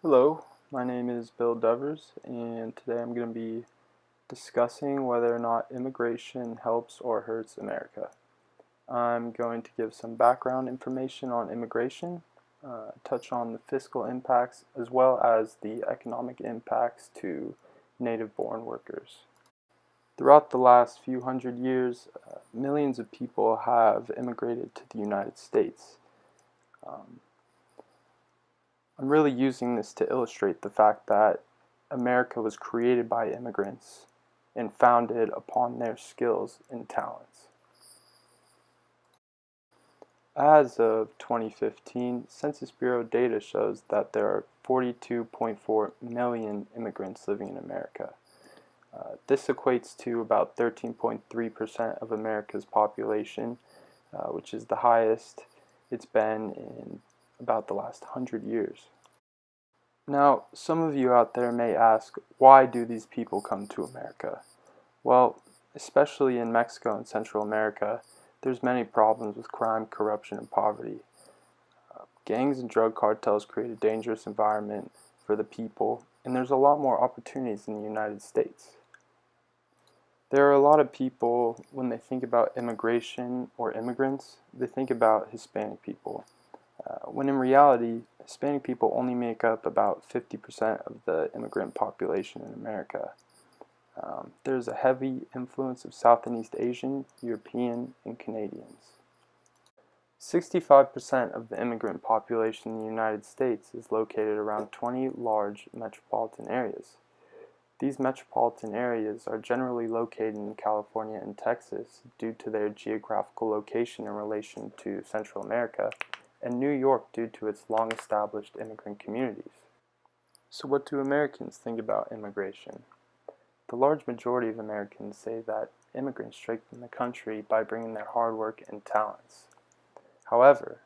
Hello, my name is Bill Devers, and today I'm going to be discussing whether or not immigration helps or hurts America. I'm going to give some background information on immigration, touch on the fiscal impacts, as well as the economic impacts to native-born workers. Throughout the last few hundred years, millions of people have immigrated to the United States. Um, I'm really using this to illustrate the fact that America was created by immigrants and founded upon their skills and talents. As of 2015, Census Bureau data shows that there are 42.4 million immigrants living in America. This equates to about 13.3% of America's population, which is the highest it's been in about the last 100 years. Now, some of you out there may ask, why do these people come to America? Well, especially in Mexico and Central America, there's many problems with crime, corruption, and poverty. Gangs and drug cartels create a dangerous environment for the people, and there's a lot more opportunities in the United States. There are a lot of people, when they think about immigration or immigrants, they think about Hispanic people. When in reality, Hispanic people only make up about 50% of the immigrant population in America. There's a heavy influence of South and East Asian, European, and Canadians. 65% of the immigrant population in the United States is located around 20 large metropolitan areas. These metropolitan areas are generally located in California and Texas due to their geographical location in relation to Central America, and New York due to its long-established immigrant communities. So what do Americans think about immigration? The large majority of Americans say that immigrants strengthen the country by bringing their hard work and talents. However,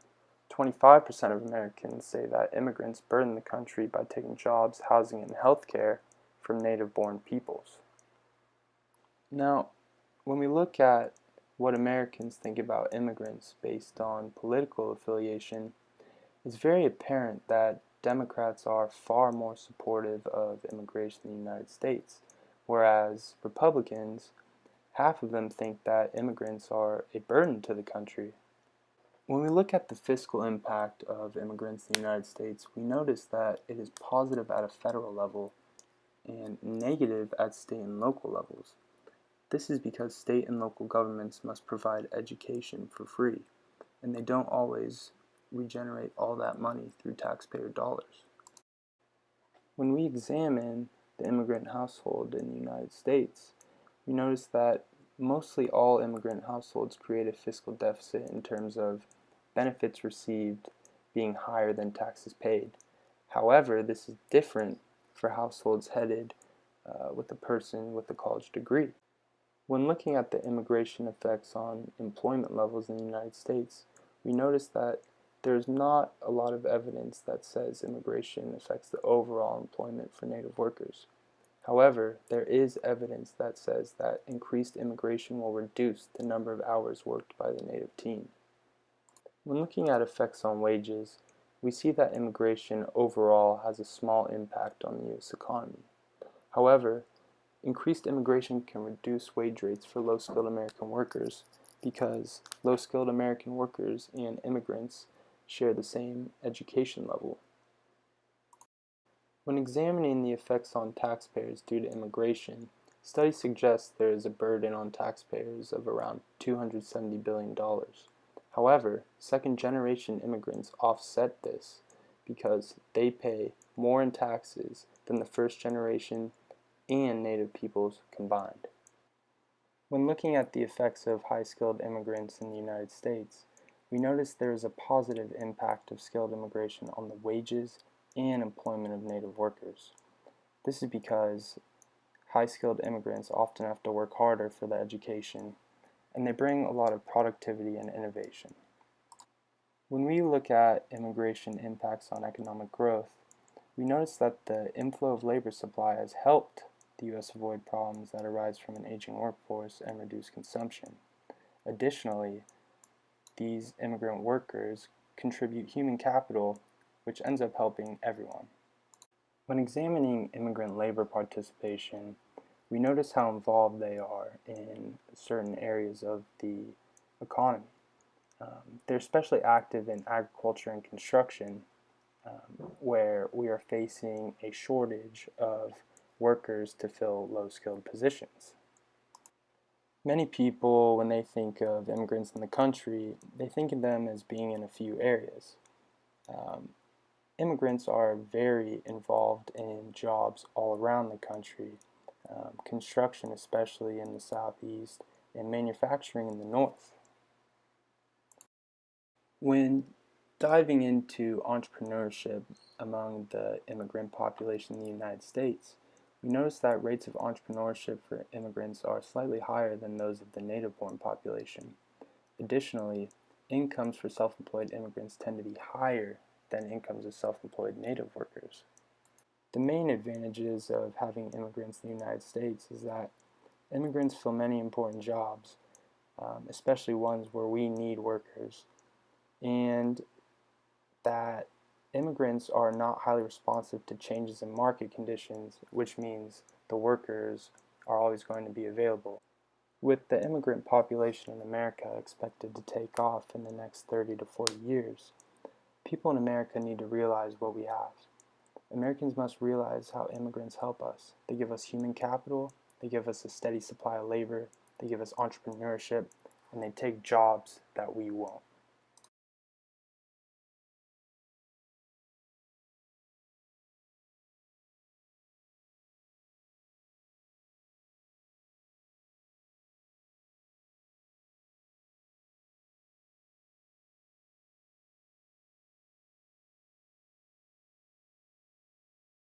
25% of Americans say that immigrants burden the country by taking jobs, housing, and health care from native-born peoples. Now, when we look at what Americans think about immigrants based on political affiliation, it's very apparent that Democrats are far more supportive of immigration in the United States, whereas Republicans, half of them think that immigrants are a burden to the country. When we look at the fiscal impact of immigrants in the United States, we notice that it is positive at a federal level and negative at state and local levels. This is because state and local governments must provide education for free, and they don't always regenerate all that money through taxpayer dollars. When we examine the immigrant household in the United States, we notice that mostly all immigrant households create a fiscal deficit in terms of benefits received being higher than taxes paid. However, this is different for households headed with a person with a college degree. When looking at the immigration effects on employment levels in the United States, we notice that there's not a lot of evidence that says immigration affects the overall employment for native workers. However, there is evidence that says that increased immigration will reduce the number of hours worked by the native team. When looking at effects on wages, we see that immigration overall has a small impact on the U.S. economy. However, increased immigration can reduce wage rates for low-skilled American workers because low-skilled American workers and immigrants share the same education level. When examining the effects on taxpayers due to immigration, studies suggest there is a burden on taxpayers of around $270 billion. However, second-generation immigrants offset this because they pay more in taxes than the first generation and native peoples combined. When looking at the effects of high-skilled immigrants in the United States, we notice there is a positive impact of skilled immigration on the wages and employment of native workers. This is because high-skilled immigrants often have to work harder for their education, and they bring a lot of productivity and innovation. When we look at immigration impacts on economic growth, we notice that the inflow of labor supply has helped the U.S. avoid problems that arise from an aging workforce and reduced consumption. Additionally, these immigrant workers contribute human capital, which ends up helping everyone. When examining immigrant labor participation, we notice how involved they are in certain areas of the economy. They're especially active in agriculture and construction, where we are facing a shortage of workers to fill low-skilled positions. Many people, when they think of immigrants in the country, they think of them as being in a few areas. Um, Immigrants are very involved in jobs all around the country, construction especially in the southeast, and manufacturing in the north. When diving into entrepreneurship among the immigrant population in the United States, we notice that rates of entrepreneurship for immigrants are slightly higher than those of the native-born population. Additionally, incomes for self-employed immigrants tend to be higher than incomes of self-employed native workers. The main advantages of having immigrants in the United States is that immigrants fill many important jobs, especially ones where we need workers, and that immigrants are not highly responsive to changes in market conditions, which means the workers are always going to be available. With the immigrant population in America expected to take off in the next 30 to 40 years, people in America need to realize what we have. Americans must realize how immigrants help us. They give us human capital, they give us a steady supply of labor, they give us entrepreneurship, and they take jobs that we won't.